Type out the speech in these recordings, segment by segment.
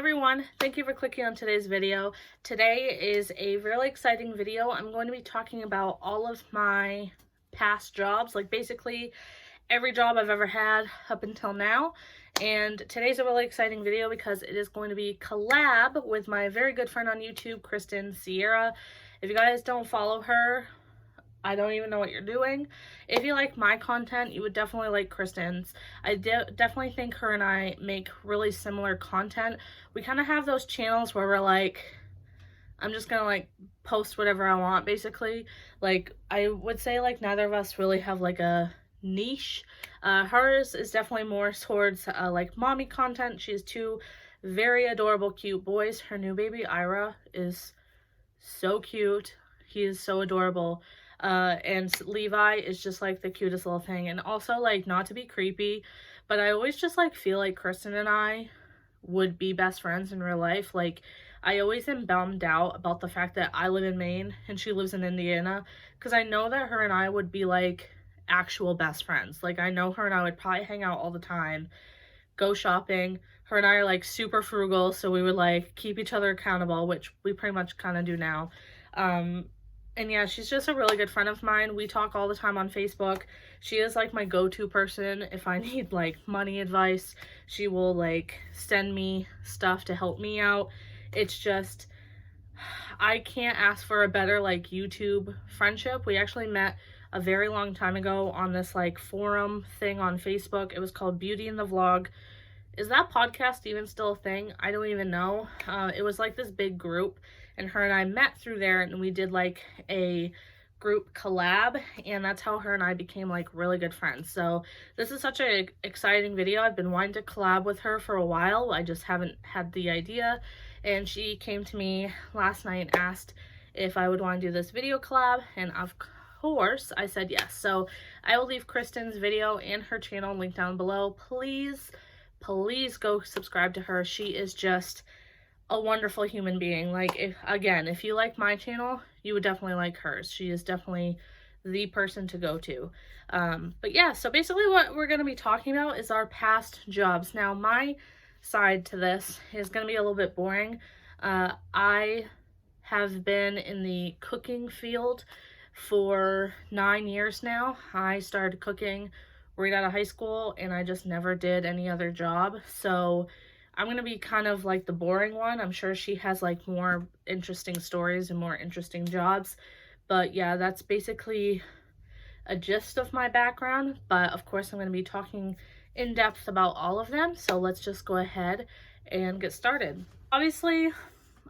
everyone, thank you for clicking on today's video. Today is a really exciting video. I'm going to be talking about all of my past jobs, like basically every job I've ever had up until now. And today's a really exciting video because it is going to be collab with my very good friend on YouTube, Cristin Sierra. If you guys don't follow her, I don't even know what you're doing. If you like my content, you would definitely like Cristin's. I definitely think her and I make really similar content. We kind of have those channels where we're like, I'm just gonna like post whatever I want, basically. Like, I would say like neither of us really have like a niche. Hers is definitely more towards like mommy content. She has two very adorable, cute boys. Her new baby, Ira, is so cute. He is so adorable. And Levi is just like the cutest little thing. And also, like, not to be creepy, but I always just like feel like Cristin and I would be best friends in real life. Like, I always am bummed out about the fact that I live in Maine and she lives in Indiana, because I know that her and I would be like actual best friends. Like, I know her and I would probably hang out all the time, go shopping. Her and I are like super frugal, so we would like keep each other accountable, which we pretty much kind of do now. And yeah, she's just a really good friend of mine. We talk all the time on Facebook. She is like my go-to person if I need like money advice. She will like send me stuff to help me out. It's just, I can't ask for a better like YouTube friendship. We actually met a very long time ago on this like forum thing on Facebook. It was called Beauty in the Vlog. Is that podcast even still a thing? I don't even know. It was like this big group, and her and I met through there, and we did like a group collab, and that's how her and I became like really good friends. So this is such an exciting video. I've been wanting to collab with her for a while. I just haven't had the idea, and she came to me last night and asked if I would want to do this video collab, and of course I said yes. So I will leave Cristin's video and her channel linked down below. Please go subscribe to her. She is just a wonderful human being. Like, if you like my channel, you would definitely like hers. She is definitely the person to go to. But yeah, so basically what we're going to be talking about is our past jobs. Now, my side to this is going to be a little bit boring. I have been in the cooking field for 9 years now. I started cooking right out of high school, and I just never did any other job. So I'm gonna be kind of like the boring one. I'm sure she has like more interesting stories and more interesting jobs. But yeah, that's basically a gist of my background. But of course, I'm gonna be talking in depth about all of them. So let's just go ahead and get started. Obviously,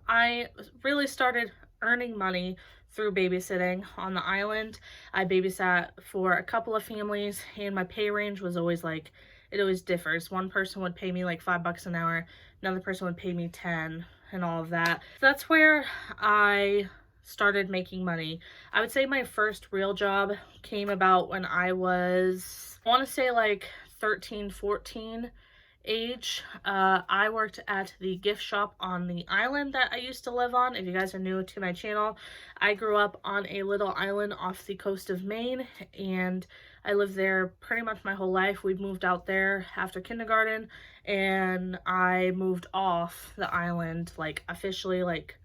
I really started earning money through babysitting on the island. I babysat for a couple of families, and my pay range was always like, it always differs. One person would pay me like $5 an hour, another person would pay me 10, and all of that. So that's where I started making money. I would say my first real job came about when I was, I want to say like 13, 14 age. I worked at the gift shop on the island that I used to live on. If you guys are new to my channel, I grew up on a little island off the coast of Maine, and I lived there pretty much my whole life. We moved out there after kindergarten, and I moved off the island like officially like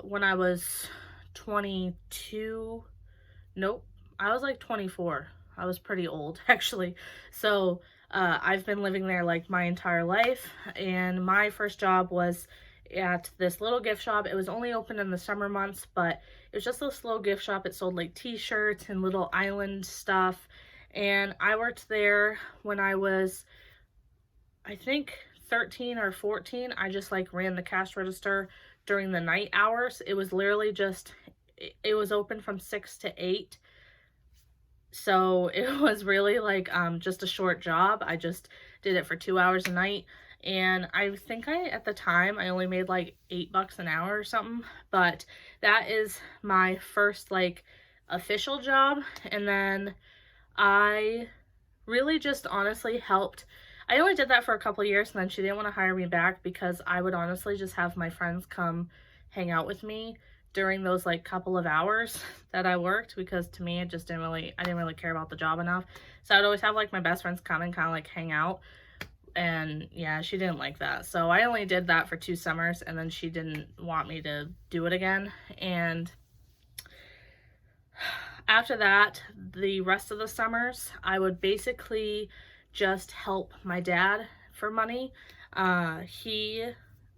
when I was 22. Nope, I was like 24. I was pretty old actually. So I've been living there like my entire life, and my first job was at this little gift shop. It was only open in the summer months, but it was just this little gift shop. It sold like t-shirts and little island stuff, and I worked there when I was, I think, 13 or 14. I just like ran the cash register during the night hours. It was literally just, it was open from 6 to 8. So it was really like just a short job. I just did it for 2 hours a night, and I think at the time I only made like $8 an hour or something. But that is my first like official job. And then I really just honestly helped. I only did that for a couple years, and then she didn't want to hire me back because I would honestly just have my friends come hang out with me during those like couple of hours that I worked, because to me it just I didn't really care about the job enough. So I'd always have like my best friends come and kind of like hang out, And yeah, she didn't like that. So I only did that for 2 summers, and then she didn't want me to do it again. And after that, the rest of the summers, I would basically just help my dad for money. He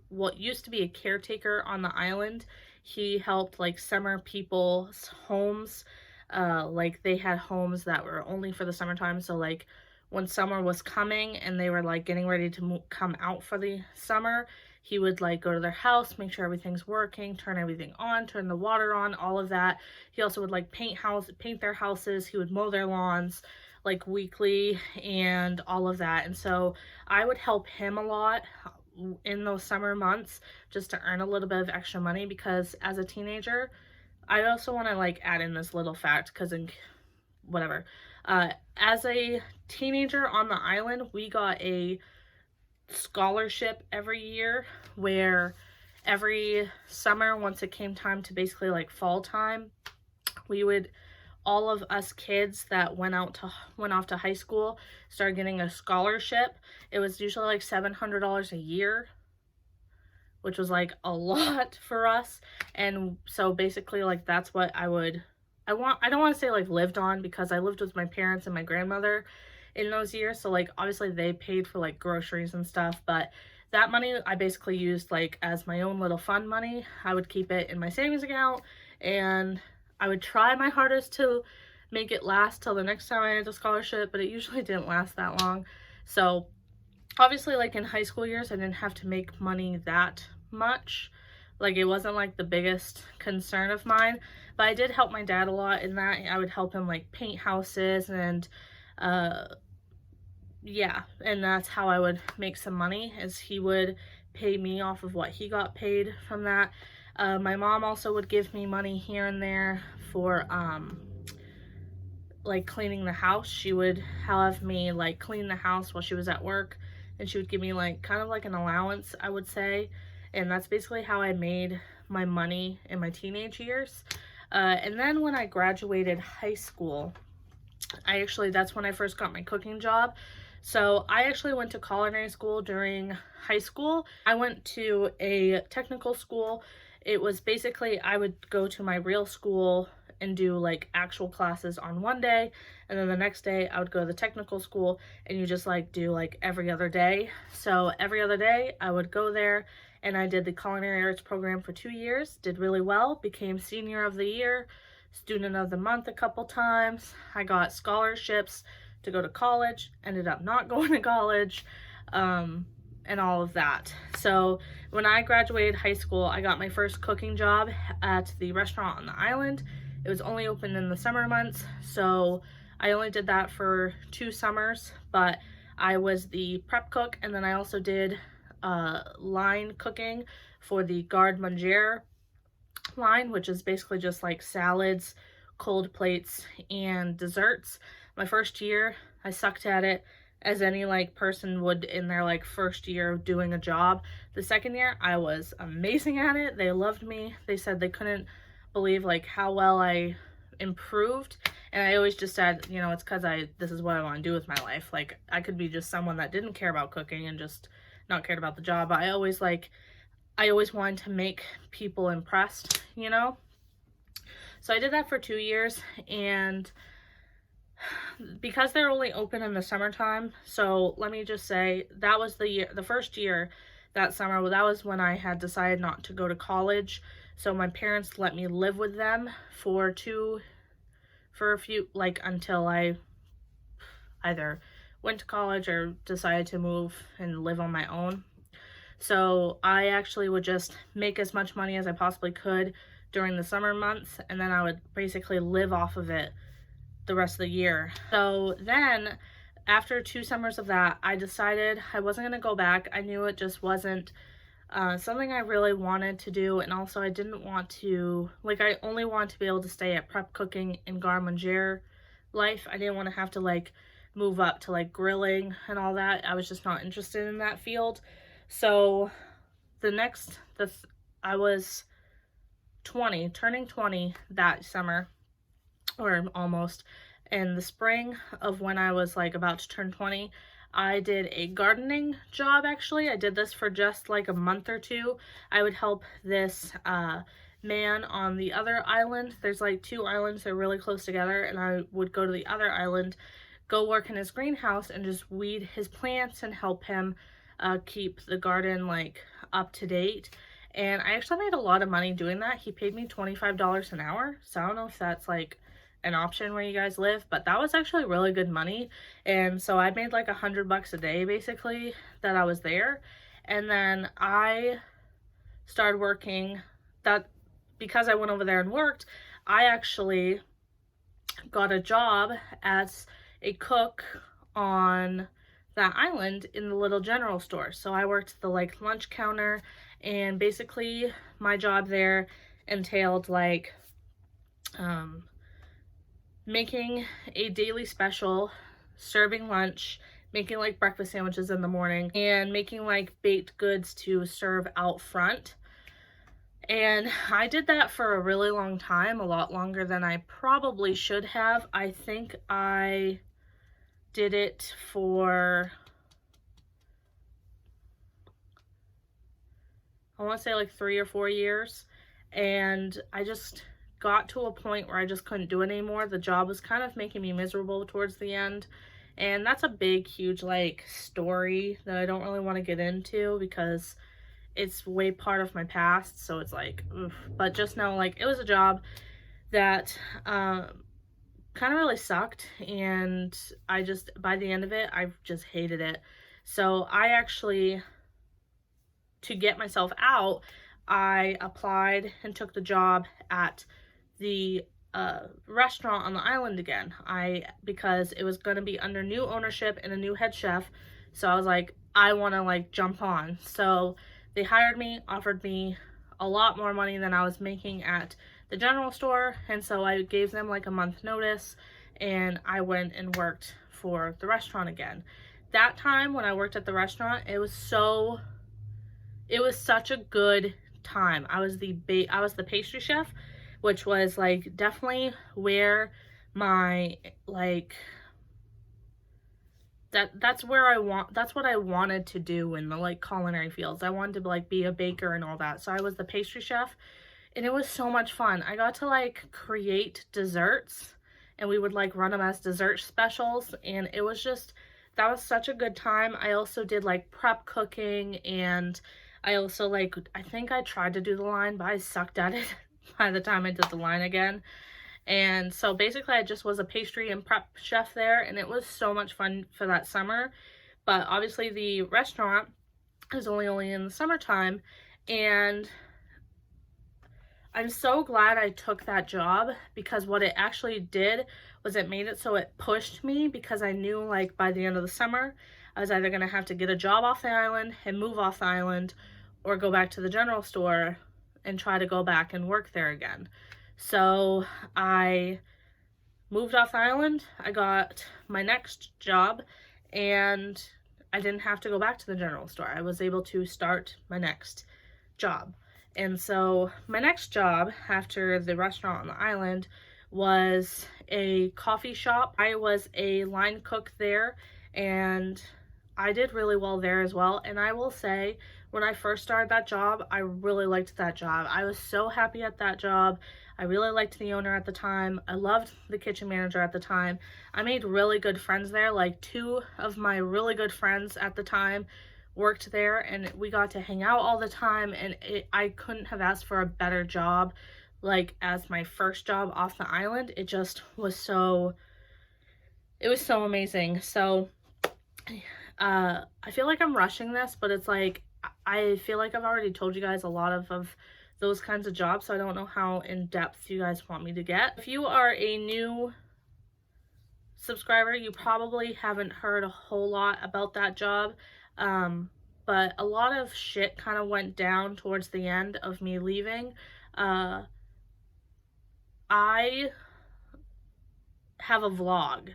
what used to be a caretaker on the island. He helped like summer people's homes. Like they had homes that were only for the summertime. So like when summer was coming and they were like getting ready to come out for the summer, he would like go to their house, make sure everything's working, turn everything on, turn the water on, all of that. He also would like paint their houses. He would mow their lawns like weekly and all of that. And so I would help him a lot in those summer months just to earn a little bit of extra money, because as a teenager, I also want to like add in this little fact because whatever. As a teenager on the island, we got a scholarship every year where every summer, once it came time to basically like fall time, we would, all of us kids that went off to high school started getting a scholarship. It was usually like $700 a year, which was like a lot for us. And so basically like that's what I don't want to say like lived on, because I lived with my parents and my grandmother in those years. So like obviously they paid for like groceries and stuff, but that money I basically used like as my own little fun money. I would keep it in my savings account, and I would try my hardest to make it last till the next time I had a scholarship, but it usually didn't last that long. So obviously like in high school years, I didn't have to make money that much. Like it wasn't like the biggest concern of mine, but I did help my dad a lot in that. I would help him like paint houses and yeah, and that's how I would make some money, is he would pay me off of what he got paid from that. My mom also would give me money here and there for like cleaning the house. She would have me like clean the house while she was at work, and she would give me like kind of like an allowance, I would say. And that's basically how I made my money in my teenage years. And then when I graduated high school, that's when I first got my cooking job. So I actually went to culinary school during high school. I went to a technical school. It was basically, I would go to my real school and do like actual classes on one day, and then the next day I would go to the technical school, and you just like do like every other day. So every other day I would go there, and I did the culinary arts program for 2 years, did really well, became senior of the year, student of the month a couple times. I got scholarships to go to college, ended up not going to college, and all of that. So when I graduated high school, I got my first cooking job at the restaurant on the island. It was only open in the summer months, so I only did that for 2 summers, but I was the prep cook, and then I also did line cooking for the garde manger line, which is basically just like salads, cold plates, and desserts. My first year, I sucked at it, as any like person would in their like first year of doing a job. The second year, I was amazing at it. They loved me. They said they couldn't believe like how well I improved. And I always just said, you know, it's because this is what I want to do with my life. Like I could be just someone that didn't care about cooking and just not cared about the job. But I always wanted to make people impressed, you know? So I did that for 2 years, and because they're only open in the summertime, so let me just say that was the first year, that summer, that was when I had decided not to go to college. So my parents let me live with them for a few, like until I either went to college or decided to move and live on my own. So I actually would just make as much money as I possibly could during the summer months, and then I would basically live off of it the rest of the year. So then after 2 summers of that, I decided I wasn't going to go back. I knew it just wasn't something I really wanted to do, and also I didn't want to, like, I only wanted to be able to stay at prep cooking and garde manger life. I didn't want to have to like move up to like grilling and all that. I was just not interested in that field. So I was 20, turning 20 that summer, or almost. In the spring of when I was like about to turn 20, I did a gardening job. Actually, I did this for just like a month or two. I would help this man on the other island. There's like 2 islands, they're really close together, and I would go to the other island, go work in his greenhouse and just weed his plants and help him keep the garden like up to date. And I actually made a lot of money doing that. He paid me $25 an hour, so I don't know if that's like an option where you guys live, but that was actually really good money. And so I made like $100 a day basically that I was there. And then I started working that because I went over there and worked, I actually got a job as a cook on that island in the little general store. So I worked the like lunch counter, and basically my job there entailed like making a daily special, serving lunch, making like breakfast sandwiches in the morning, and making like baked goods to serve out front. And I did that for a really long time, a lot longer than I probably should have. I think I did it for, I want to say like 3 or 4 years. And I just got to a point where I just couldn't do it anymore. The job was kind of making me miserable towards the end. And that's a big, huge like story that I don't really want to get into because it's way part of my past. So it's like, oof. But just know like it was a job that kind of really sucked, and I just, by the end of it, I just hated it. So I actually, to get myself out, I applied and took the job at the restaurant on the island again. Because it was going to be under new ownership and a new head chef, so I was like, I want to like jump on. So they hired me, offered me a lot more money than I was making at the general store, and so I gave them like a month notice, and I went and worked for the restaurant again. That time when I worked at the restaurant, it was such a good time. I was the pastry chef, which was like definitely where my like that's what I wanted to do in the like culinary fields. I wanted to like be a baker and all that. So I was the pastry chef, and it was so much fun. I got to like create desserts, and we would like run them as dessert specials, and it was just, that was such a good time. I also did like prep cooking, and I also like, I think I tried to do the line, but I sucked at it by the time I did the line again. And so basically I just was a pastry and prep chef there, and it was so much fun for that summer. But obviously the restaurant is only in the summertime, and I'm so glad I took that job, because what it actually did was it made it so it pushed me, because I knew like by the end of the summer I was either going to have to get a job off the island and move off the island, or go back to the general store and try to go back and work there again. So I moved off the island, I got my next job, and I didn't have to go back to the general store. I was able to start my next job. And so my next job after the restaurant on the island was a coffee shop. I was a line cook there, and I did really well there as well. And I will say, when I first started that job, I really liked that job. I was so happy at that job. I really liked the owner at the time. I loved the kitchen manager at the time. I made really good friends there. Like 2 of my really good friends at the time worked there, and we got to hang out all the time, and I couldn't have asked for a better job. Like as my first job off the island, it just was so, it was so amazing. So I feel like I'm rushing this, but it's like, I feel like I've already told you guys a lot of those kinds of jobs, so I don't know how in depth you guys want me to get. If you are a new subscriber, you probably haven't heard a whole lot about that job, but a lot of shit kind of went down towards the end of me leaving. I have a vlog,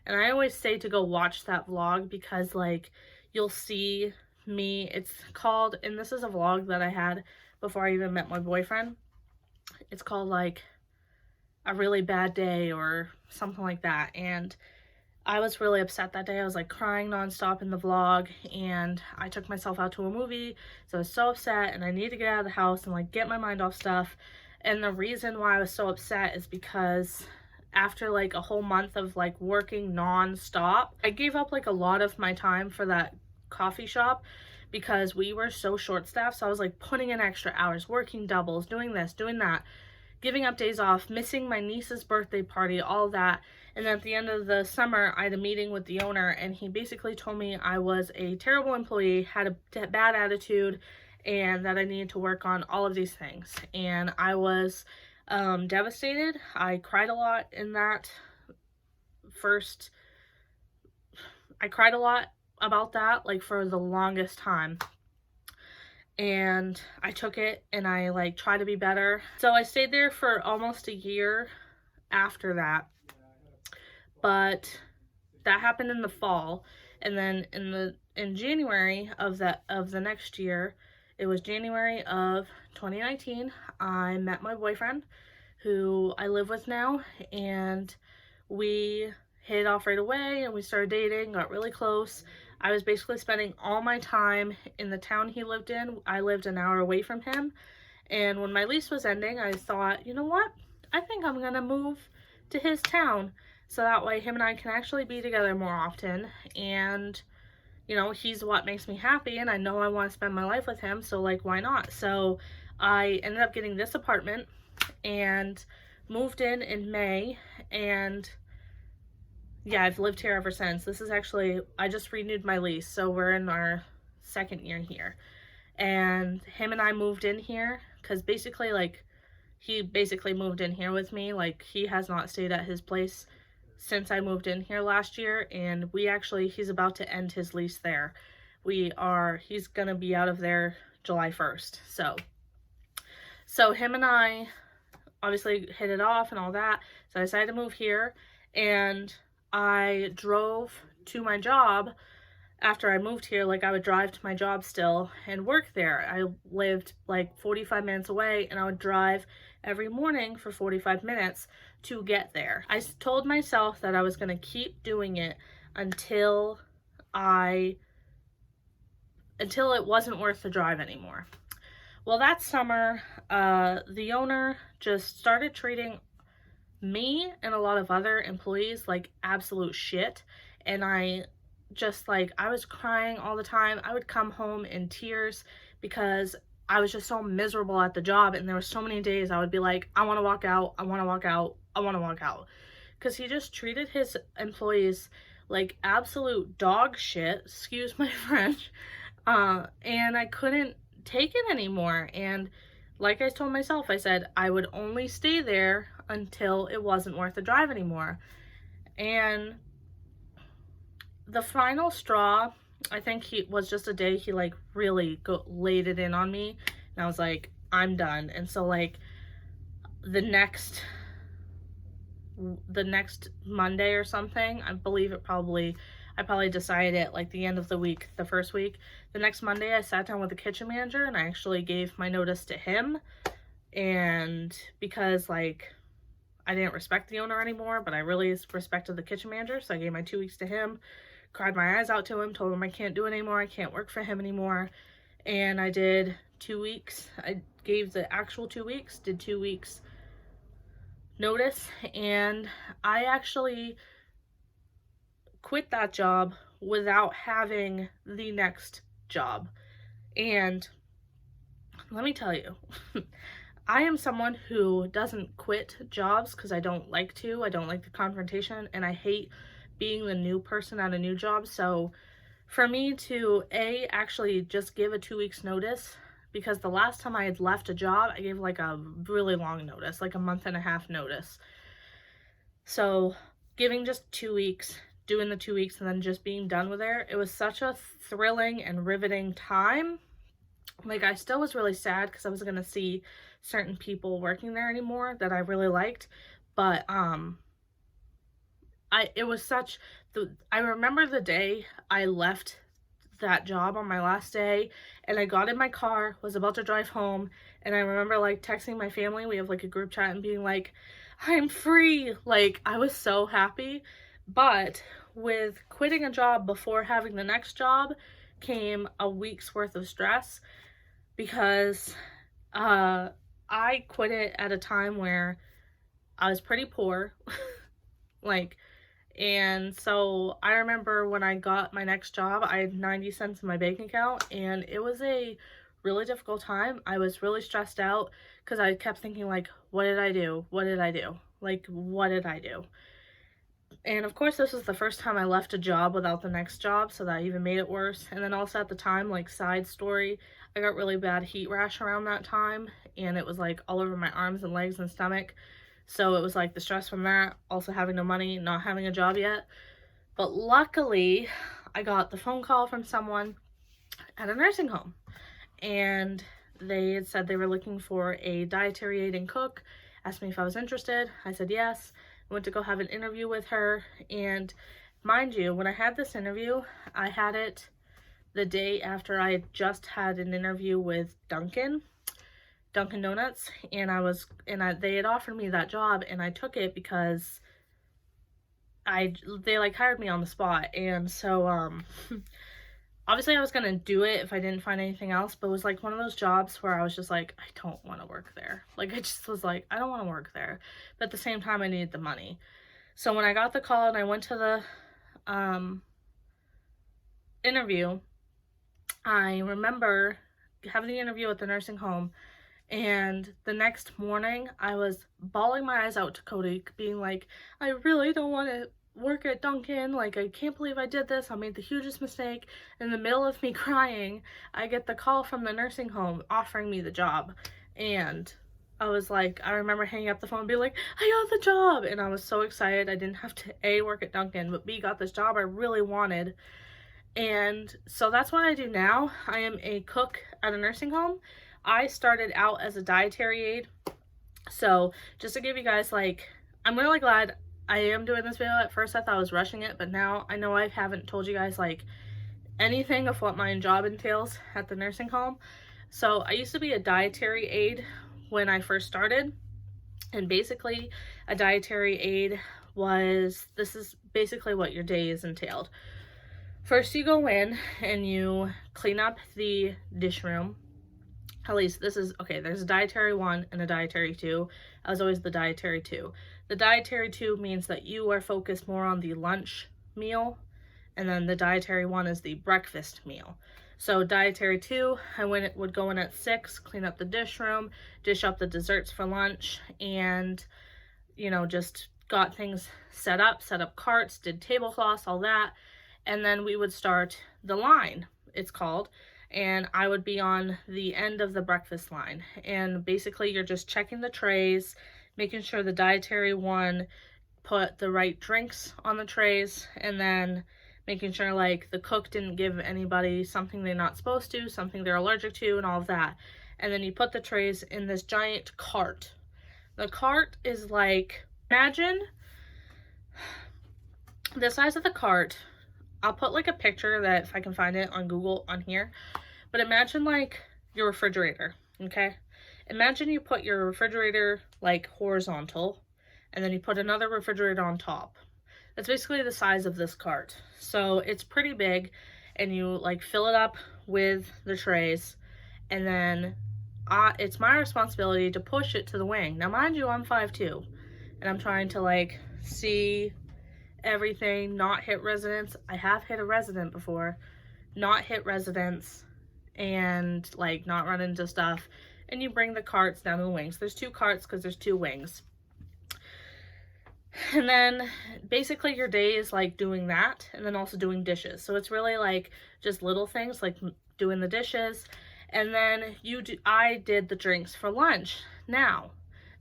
and I always say to go watch that vlog, because like you'll see me, it's called, and this is a vlog that I had before I even met my boyfriend. It's called like a really bad day or something like that, and I was really upset that day. I was like crying nonstop in the vlog, and I took myself out to a movie. So I was so upset and I needed to get out of the house and like get my mind off stuff. And the reason why I was so upset is because after like a whole month of like working non-stop, I gave up like a lot of my time for that coffee shop because we were so short-staffed. So I was like putting in extra hours, working doubles, doing this, doing that, giving up days off, missing my niece's birthday party, all that. And then at the end of the summer, I had a meeting with the owner, and he basically told me I was a terrible employee, had a bad attitude, and that I needed to work on all of these things. And I was devastated. I cried a lot in that first, I cried a lot about that, like for the longest time. And I took it and I like tried to be better. So I stayed there for almost a year after that. But that happened in the fall, and then in January of the next year, it was January of 2019, I met my boyfriend, who I live with now, and we hit it off right away and we started dating, got really close. I was basically spending all my time in the town he lived in. I lived an hour away from him, and when my lease was ending, I thought, you know what? I think I'm gonna move to his town, so that way him and I can actually be together more often. And you know, he's what makes me happy, and I know I want to spend my life with him, so like why not? So I ended up getting this apartment and moved in May, and yeah, I've lived here ever since. This is actually, I just renewed my lease, so we're in our second year here. And him and I moved in here because basically like he basically moved in here with me. Like he has not stayed at his place since I moved in here last year, and he's about to end his lease there. He's gonna be out of there July 1st. So him and I obviously hit it off and all that. So I decided to move here, and I drove to my job after I moved here. Like I would drive to my job still and work there. I lived like 45 minutes away, and I would drive every morning for 45 minutes to get there. I told myself that I was going to keep doing it until it wasn't worth the drive anymore. Well, that summer, the owner just started treating me and a lot of other employees like absolute shit. And I was crying all the time. I would come home in tears because I was just so miserable at the job, and there were so many days I would be like, I want to walk out, I want to walk out, I want to walk out. Because he just treated his employees like absolute dog shit, excuse my French, and I couldn't take it anymore. And like I told myself, I said I would only stay there until it wasn't worth the drive anymore. And the final straw, I think he was just a day he like really laid it in on me, and I was like, I'm done. And so like the next Monday or something, I believe I probably decided it like the end of the week, the first week. The next Monday I sat down with the kitchen manager and I actually gave my notice to him. And because like I didn't respect the owner anymore, but I really respected the kitchen manager, so I gave my 2 weeks to him, cried my eyes out to him, told him I can't do it anymore, I can't work for him anymore. And I did 2 weeks. I gave the actual 2 weeks, did 2 weeks notice, and I actually quit that job without having the next job. And let me tell you, I am someone who doesn't quit jobs because I don't like to. I don't like the confrontation, and I hate being the new person at a new job. So for me to actually just give a 2 weeks notice, because the last time I had left a job, I gave like a really long notice, like a month and a half notice. So giving just 2 weeks, doing the 2 weeks, and then just being done with it was such a thrilling and riveting time. Like I still was really sad because I wasn't gonna see certain people working there anymore that I really liked, but I remember the day I left that job on my last day, and I got in my car, was about to drive home, and I remember like texting my family, we have like a group chat, and being like, I'm free. Like I was so happy. But with quitting a job before having the next job came a week's worth of stress, because I quit it at a time where I was pretty poor. Like, and so I remember when I got my next job, I had 90 cents in my bank account, and it was a really difficult time. I was really stressed out because I kept thinking, like, what did I do? What did I do? Like, what did I do? And of course, this was the first time I left a job without the next job, so that even made it worse. And then also at the time, like, side story, I got really bad heat rash around that time, and it was like all over my arms and legs and stomach. So it was like the stress from that, also having no money, not having a job yet. But luckily, I got the phone call from someone at a nursing home, and they had said they were looking for a dietary aid and cook, asked me if I was interested. I said yes. I went to go have an interview with her, and mind you, when I had this interview, I had it the day after I had just had an interview with Dunkin' Donuts, and they had offered me that job, and I took it because they like hired me on the spot. And so obviously I was gonna do it if I didn't find anything else, but it was like one of those jobs where I was just like, I don't want to work there. Like, I just was like, I don't want to work there, but at the same time I needed the money. So when I got the call and I went to the interview, I remember having the interview at the nursing home, and the next morning I was bawling my eyes out to Cody, being like, I really don't want to work at Dunkin', like, I can't believe I did this, I made the hugest mistake. In the middle of me crying, I get the call from the nursing home offering me the job, and I was like, I remember hanging up the phone and being like, I got the job, and I was so excited. I didn't have to A, work at Dunkin', but B, got this job I really wanted. And so that's what I do now. I am a cook at a nursing home. I started out as a dietary aide. So just to give you guys, like, I'm really glad I am doing this video. At first I thought I was rushing it, but now I know I haven't told you guys like anything of what my job entails at the nursing home. So I used to be a dietary aide when I first started, and basically a dietary aide this is basically what your day is entailed. First you go in and you clean up the dish room. At least this is, okay, there's a dietary 1 and a dietary 2. I was always the dietary 2. The dietary 2 means that you are focused more on the lunch meal, and then the dietary 1 is the breakfast meal. So dietary 2, I would go in at 6, clean up the dish room, dish up the desserts for lunch, and, you know, just got things set up carts, did tablecloths, all that. And then we would start the line, it's called, and I would be on the end of the breakfast line. And basically you're just checking the trays, making sure the dietary 1 put the right drinks on the trays, and then making sure like the cook didn't give anybody something they're not supposed to, something they're allergic to, and all of that. And then you put the trays in this giant cart. The cart is like, imagine the size of the cart. I'll put like a picture that if I can find it on Google on here, but imagine like your refrigerator, okay? Imagine you put your refrigerator like horizontal, and then you put another refrigerator on top. That's basically the size of this cart. So it's pretty big, and you like fill it up with the trays, and then it's my responsibility to push it to the wing. Now mind you, I'm 5'2", and I'm trying to like see everything, not hit residents. I have hit a resident before, not hit residents, and like not run into stuff. And you bring the carts down to the wings. There's 2 carts because there's 2 wings. And then basically your day is like doing that, and then also doing dishes. So it's really like just little things like doing the dishes. And then I did the drinks for lunch. Now,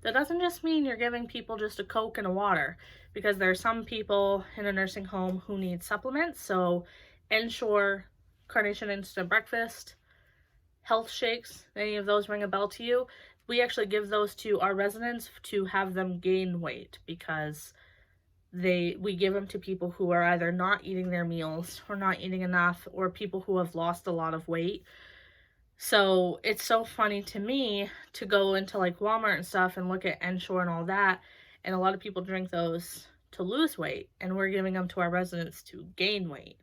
that doesn't just mean you're giving people just a Coke and a water, because there are some people in a nursing home who need supplements. So Ensure, Carnation Instant Breakfast, Health Shakes, any of those ring a bell to you? We actually give those to our residents to have them gain weight, because we give them to people who are either not eating their meals or not eating enough, or people who have lost a lot of weight. So it's so funny to me to go into like Walmart and stuff and look at Ensure and all that, and a lot of people drink those to lose weight, and we're giving them to our residents to gain weight.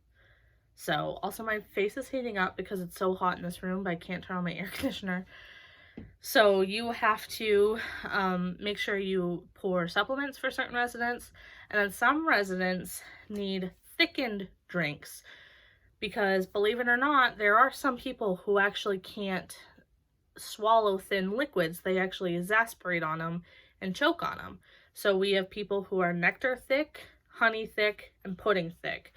So also my face is heating up because it's so hot in this room, but I can't turn on my air conditioner. So you have to make sure you pour supplements for certain residents, and then some residents need thickened drinks because, believe it or not, there are some people who actually can't swallow thin liquids. They actually exasperate on them and choke on them. So we have people who are nectar thick, honey thick, and pudding thick.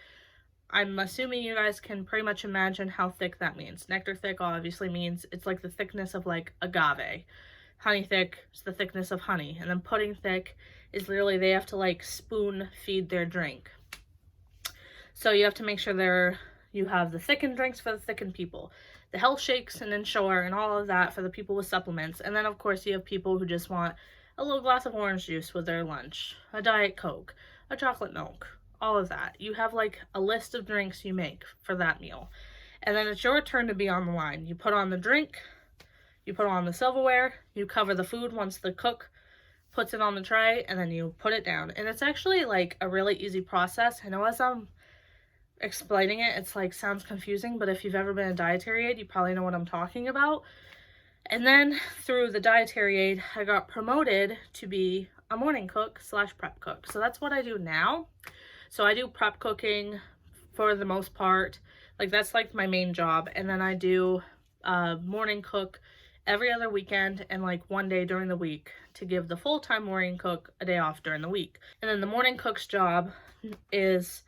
I'm assuming you guys can pretty much imagine how thick that means. Nectar thick obviously means it's like the thickness of like agave. Honey thick is the thickness of honey. And then pudding thick is literally they have to like spoon feed their drink. So you have to make sure you have the thickened drinks for the thickened people. The health shakes and Ensure and all of that for the people with supplements. And then of course you have people who just want a little glass of orange juice with their lunch, a Diet Coke, a chocolate milk, all of that. You have like a list of drinks you make for that meal. And then it's your turn to be on the line. You put on the drink, you put on the silverware, you cover the food once the cook puts it on the tray, and then you put it down. And it's actually like a really easy process. I know as I'm explaining it, it's like sounds confusing, but if you've ever been a dietary aide, you probably know what I'm talking about. And then through the dietary aide, I got promoted to be a morning cook / prep cook. So that's what I do now. So I do prep cooking for the most part. Like that's like my main job. And then I do morning cook every other weekend and like one day during the week to give the full-time morning cook a day off during the week. And then the morning cook's job is,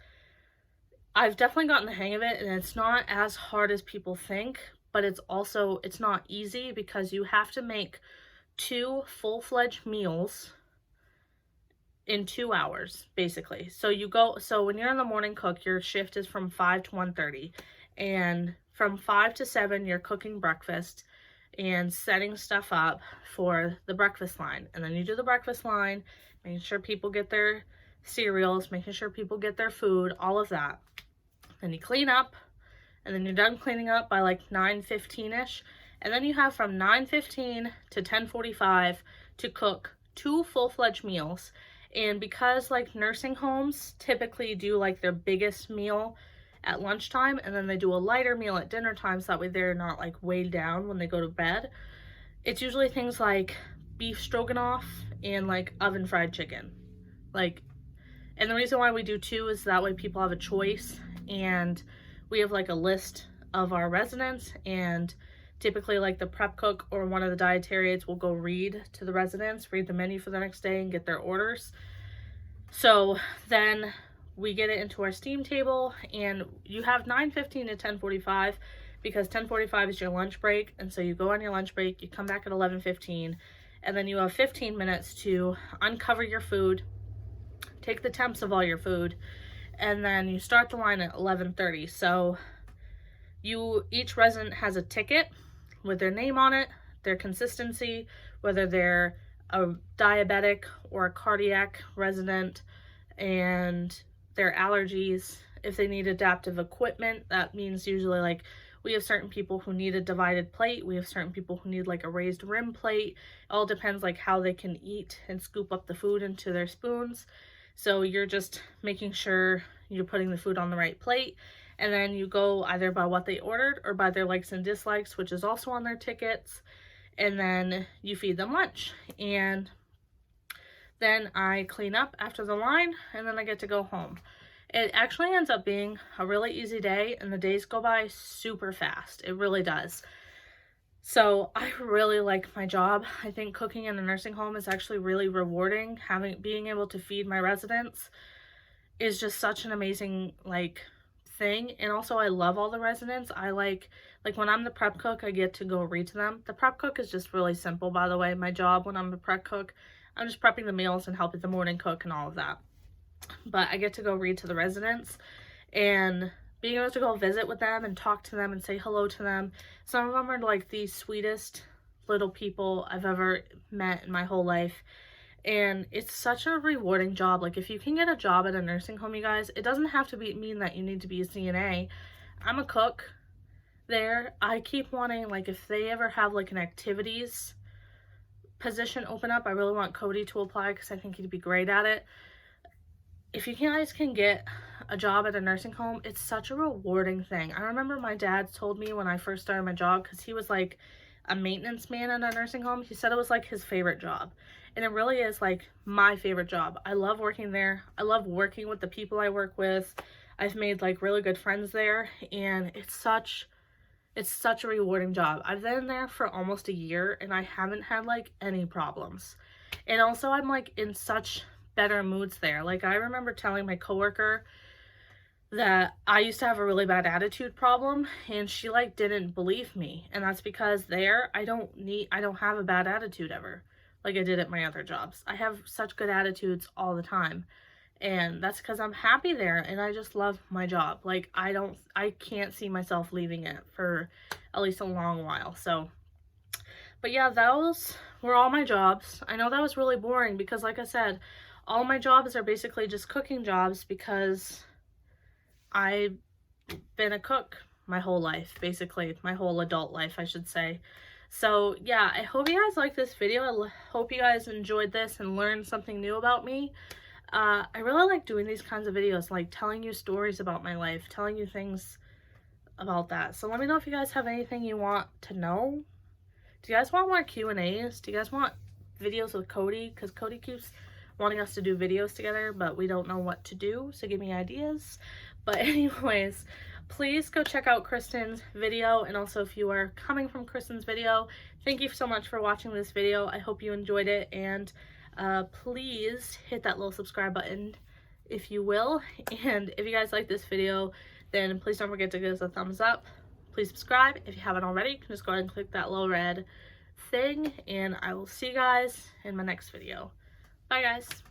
I've definitely gotten the hang of it, and it's not as hard as people think, but it's not easy because you have to make 2 full-fledged meals in 2 hours, basically. So when you're in the morning cook, your shift is from 5 to 1:30, and from 5 to 7, you're cooking breakfast and setting stuff up for the breakfast line. And then you do the breakfast line, making sure people get their cereals, making sure people get their food, all of that. Then you clean up, and then you're done cleaning up by like 9:15ish. And then you have from 9:15 to 10:45 to cook 2 full-fledged meals. And because like nursing homes typically do like their biggest meal at lunchtime, and then they do a lighter meal at dinner time, so that way they're not like weighed down when they go to bed, it's usually things like beef stroganoff and like oven fried chicken. And the reason why we do 2 is that way people have a choice, and we have like a list of our residents, and typically like the prep cook or one of the dietary aides will go read to the residents, read the menu for the next day and get their orders. So then we get it into our steam table, and you have 9:15 to 10:45 because 10:45 is your lunch break. And so you go on your lunch break, you come back at 11:15, and then you have 15 minutes to uncover your food, take the temps of all your food, and then you start the line at 11:30. So each resident has a ticket with their name on it, their consistency, whether they're a diabetic or a cardiac resident, and their allergies. If they need adaptive equipment, that means usually like we have certain people who need a divided plate. We have certain people who need like a raised rim plate. It all depends like how they can eat and scoop up the food into their spoons. So you're just making sure you're putting the food on the right plate. And then you go either by what they ordered or by their likes and dislikes, which is also on their tickets. And then you feed them lunch. And then I clean up after the line, and then I get to go home. It actually ends up being a really easy day, and the days go by super fast. It really does. So I really like my job. I think cooking in a nursing home is actually really rewarding. Being able to feed my residents is just such an amazing thing. And also I love all the residents. I like when I'm the prep cook, I get to go read to them. The prep cook is just really simple, by the way. My job when I'm the prep cook, I'm just prepping the meals and helping the morning cook and all of that. But I get to go read to the residents, and being able to go visit with them and talk to them and say hello to them. Some of them are like the sweetest little people I've ever met in my whole life. And it's such a rewarding job. Like if you can get a job at a nursing home, you guys, it doesn't have to mean that you need to be a CNA. I'm a cook there. I keep wanting, if they ever have an activities position open up, I really want Cody to apply because I think he'd be great at it. if you guys can get a job at a nursing home, it's such a rewarding thing. I remember my dad told me when I first started my job, because he was like a maintenance man at a nursing home, he said it was like his favorite job. And it really is like my favorite job. I love working there. I love working with the people I work with. I've made like really good friends there, and it's such a rewarding job. I've been there for almost a year and I haven't had like any problems. And also I'm like in such better moods there. Like I remember telling my coworker that I used to have a really bad attitude problem, and she like didn't believe me. And that's because there I don't have a bad attitude ever like I did at my other jobs. I have such good attitudes all the time. And that's because I'm happy there and I just love my job. Like I can't see myself leaving it for at least a long while. So, but yeah, those were all my jobs. I know that was really boring because like I said, all my jobs are basically just cooking jobs because I've been a cook my whole life, basically my whole adult life, I should say. So yeah, I hope you guys liked this video. I hope you guys enjoyed this and learned something new about me. I really like doing these kinds of videos, like telling you stories about my life, telling you things about that. So let me know if you guys have anything you want to know. Do you guys want more Q&As? Do you guys want videos with Cody? Because Cody keeps wanting us to do videos together, but we don't know what to do, so give me ideas. But anyways, please go check out Cristin's video, and also if you are coming from Cristin's video, thank you so much for watching this video. I hope you enjoyed it, and please hit that little subscribe button if you will. And if you guys like this video, then please don't forget to give us a thumbs up. Please subscribe if you haven't already. You can just go ahead and click that little red thing, and I will see you guys in my next video. Bye guys.